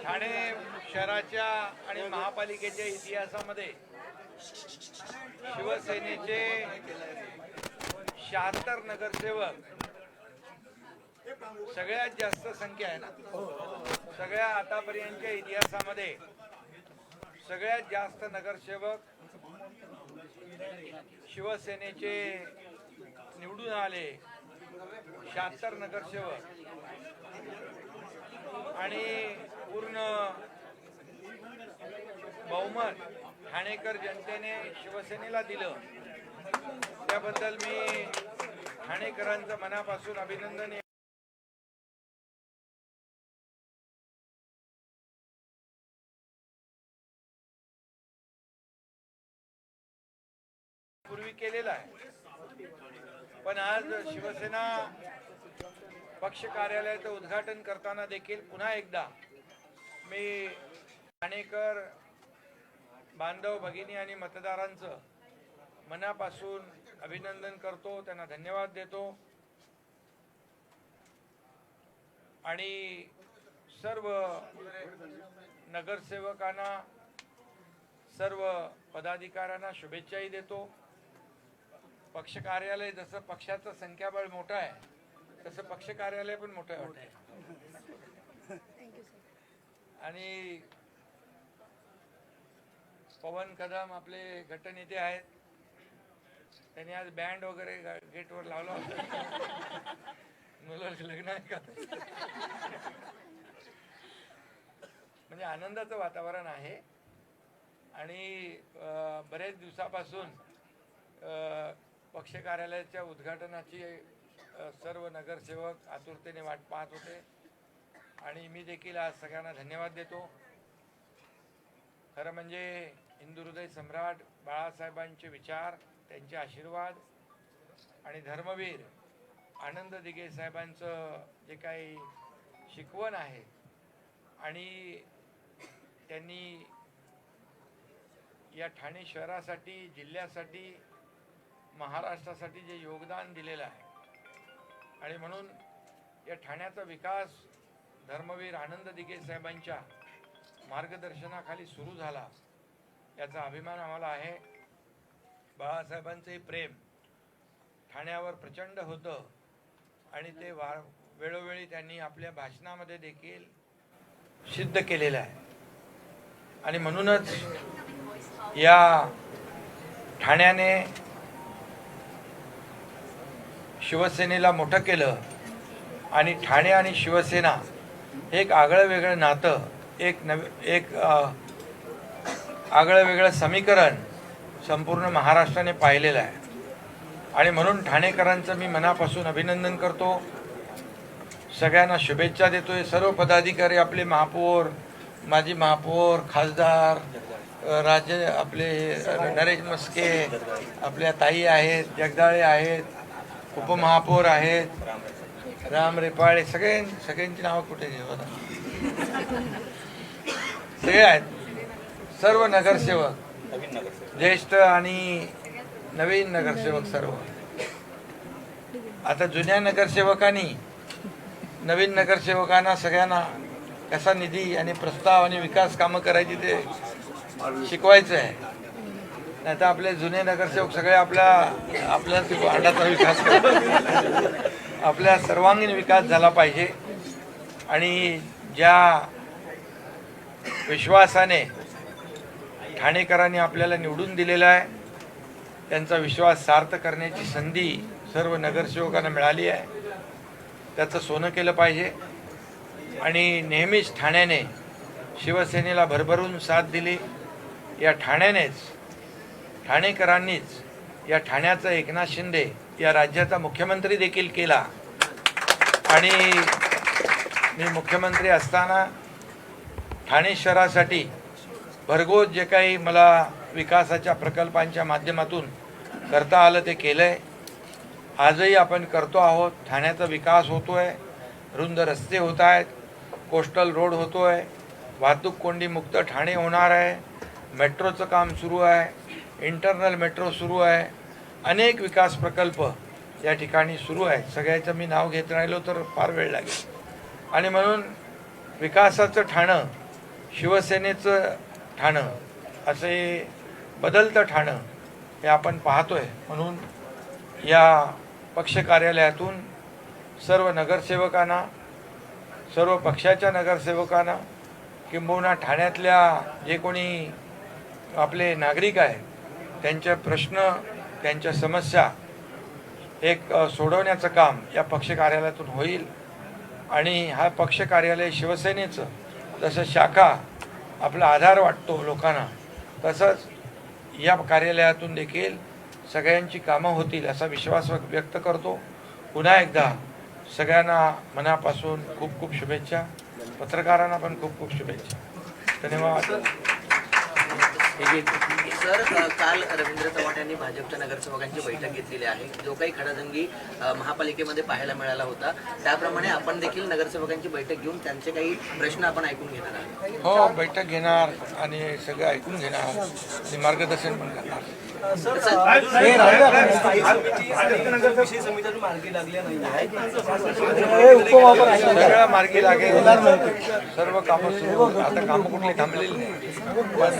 ठाणे शहराच्या आणि महापालिकेच्या इतिहासामध्ये शिवसेनेचे 76 नगरसेवक सगळ्यात जास्त संख्या आहे ना. सगळ्या आतापर्यंतच्या इतिहासामध्ये सगळ्यात जास्त नगरसेवक शिवसेनेचे निवडून आले. 76 नगरसेवक आणि पूर्ण बहुमत ठाणेकर जनतेने शिवसेनेला दिलं. त्याबद्दल मी ठाणेकरांचं मनापासून अभिनंदन. पूर्वी केलेला आहे, पण आज शिवसेना पक्ष कार्यालयाचं उद्घाटन करताना देखील पुन्हा एकदा मी ठाणेकर बांधव भगिनी आणि मतदारांचं मनापासून अभिनंदन करतो, त्यांना धन्यवाद देतो आणि सर्व नगरसेवकांना सर्व पदाधिकाऱ्यांना शुभेच्छाही देतो. पक्ष कार्यालय जसं पक्षाचं संख्याबळ मोठं आहे तसं पक्ष कार्यालय पण मोठं आहे. आणि पवन कदम आपले गटनेते आहेत, त्यांनी आज बँड वगैरे गेटवर लावला होता. मुलाचं लग्न आहे का? म्हणजे आनंदाचं वातावरण आहे. आणि बरेच दिवसापासून पक्ष कार्यालयाच्या उद्घाटनाची सर्व नगरसेवक आतुरतेने वाट पाहत होते आणि मी देखील आज सगळ्यांना धन्यवाद देतो. खरं म्हणजे हिंदू हृदय सम्राट बाळासाहेबांचे विचार, त्यांचे आशीर्वाद आणि धर्मवीर आनंद दिघे साहेबांचं जे काही शिकवण आहे आणि त्यांनी या ठाणे शहरासाठी, जिल्ह्यासाठी, महाराष्ट्रासाठी जे योगदान दिलेलं आहे आणि म्हणून या ठाण्याचा विकास धर्मवीर आनंद दिघे साहेबांच्या मार्गदर्शनाखाली सुरू झाला, याचा अभिमान आम्हाला आहे. बाळासाहेबांचे प्रेम ठाण्यावर प्रचंड होतं आणि ते वेळोवेळी त्यांनी आपल्या भाषणामध्ये देखील सिद्ध केलेलं आहे. आणि म्हणूनच या ठाण्याने शिवसेनेला मोठं केलं आणि ठाणे आणि शिवसेना एक आगळं वेगळं नातं, एक आगळं वेगळं समीकरण संपूर्ण महाराष्ट्राने पाहिलेलं आहे. आणि म्हणून ठाणेकरांचं मी मनापासून अभिनंदन करतो, सगळ्यांना शुभेच्छा देतोय. सर्व पदाधिकारी, आपले महापौर, माजी महापौर, खासदार, राज्य आपले नरेश मस्के, आपल्या ताई आहेत, जगदाळे आहेत, उपमहापौर आहेत, राम रेपाळे, सगळ्यांची नावं कुठे सगळे आहेत. सर्व नगरसेवक, ज्येष्ठ आणि नवीन नगरसेवक सर्व. आता जुन्या नगरसेवकांनी नवीन नगरसेवकांना सगळ्यांना कसा निधी आणि प्रस्ताव आणि विकास कामं करायची ते शिकवायचं आहे. नाही तर आपले जुने नगरसेवक सगळे आपल्या वार्डाचा विकास करतात. आपल्या सर्वांगीण विकास झाला पाहिजे. आणि ज्या विश्वासाने ठाणेकरांनी आपल्याला निवडून दिलेला आहे, त्यांचा विश्वास सार्थ करण्याची संधी सर्व नगरसेवकांना मिळाली आहे. त्याचं सोनं केलं पाहिजे. आणि नेहमीच ठाण्याने शिवसेनेला भरभरून साथ दिली. या ठाणेकरांनीच या ठाण्याचा एकनाथ शिंदे या राज्याचा मुख्यमंत्री देखील केला. आणि मी मुख्यमंत्री असताना ठाणे शहरासाठी भरघोस जे काही मला विकासाच्या प्रकल्पांच्या माध्यमातून करता आलं ते केलं आहे. आजही आपण करतो आहोत. ठाण्याचा विकास होतो आहे, रुंद रस्ते होत आहेत, कोस्टल रोड होतो आहे, वाहतूक कोंडी मुक्त ठाणे होणार आहे, मेट्रोचं काम सुरू आहे, इंटरनल मेट्रो सुरू आहे, अनेक विकास प्रकल्प या ठिकाणी सुरू आहेत. सगळ्याचं मी नाव घेत राहिलो तर फार वेळ लागेल. आणि म्हणून विकासाचं ठाणं, शिवसेनेचं ठाणं, असे बदलतं ठाणं हे आपण पाहतोय. म्हणून या पक्ष कार्यालयातून सर्व नगरसेवकांना, सर्व पक्षाच्या नगरसेवकांना, किंबहुना ठाण्यातल्या जे कोणी आपले नागरिक आहेत त्यांचे प्रश्न, त्यांच्या समस्या एक सोडवण्याचं काम या पक्ष कार्यालयातून होईल. आणि हा पक्ष कार्यालय शिवसेनेचं जसं शाखा आपला आधार वाटतो लोकांना, तसंच या कार्यालयातून देखील सगळ्यांची कामं होतील असा विश्वास व्यक्त करतो. पुन्हा एकदा सगळ्यांना मनापासून खूप खूप शुभेच्छा. पत्रकारांना पण खूप खूप शुभेच्छा. धन्यवाद. सर, काल रवींद्र चव्हाण यांनी भाजपच्या नगरसेवकांची बैठक घेतलेली आहे. जो काही खडाजंगी महापालिकेमध्ये पाहायला मिळाला होता, त्याप्रमाणे आपण देखील नगरसेवकांची बैठक घेऊन त्यांचे काही प्रश्न आपण ऐकून घेणार आहोत. हो, बैठक घेणार आणि सगळं ऐकून घेणार आणि मार्गदर्शन पण करणार. सगळं मार्गी लागेल. सर्व कामं सुरू. आता कामं कुठली थांबलेली नाही, पण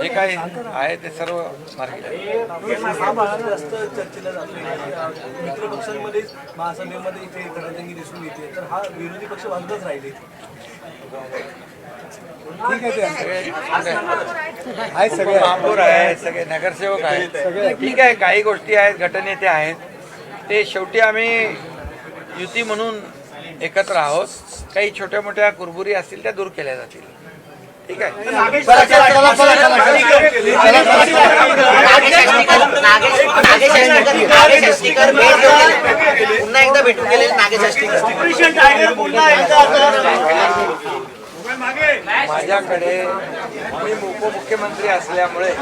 जे काही आहे ते सर्व मार्गी लागेल. चर्चेला जातोय मित्र पक्षांमध्ये महासभेमध्ये इथे खडाजंगी दिसून येते, तर हा विरोधी पक्ष बाजूलाच राहिले. सगळे महापौर आहेत, सगळे नगरसेवक आहेत. ठीक आहे, काही गोष्टी आहेत, गटनेते आहेत, ते शेवटी आम्ही युती म्हणून एकत्र आहोत. काही छोट्या मोठ्या कुरबुरी असतील त्या दूर केल्या जातील. ठीक आहे. पुन्हा एकदा भेटून गेले नागेश. माझ्याकडे मी उपमुख्यमंत्री असल्यामुळे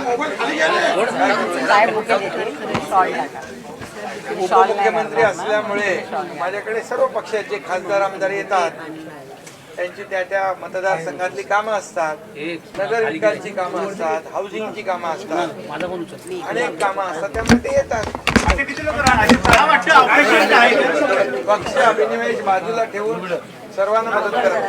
माझ्याकडे सर्व पक्षाचे खासदार आमदार येतात. त्यांची त्या त्या मतदारसंघातली कामं असतात, नगर विकासची कामं असतात, हाऊसिंगची कामं असतात, अनेक कामं असतात, त्यामुळे ते येतात. पक्ष अभिनिवेश बाजूला ठेवून सर्वांना मदत करत.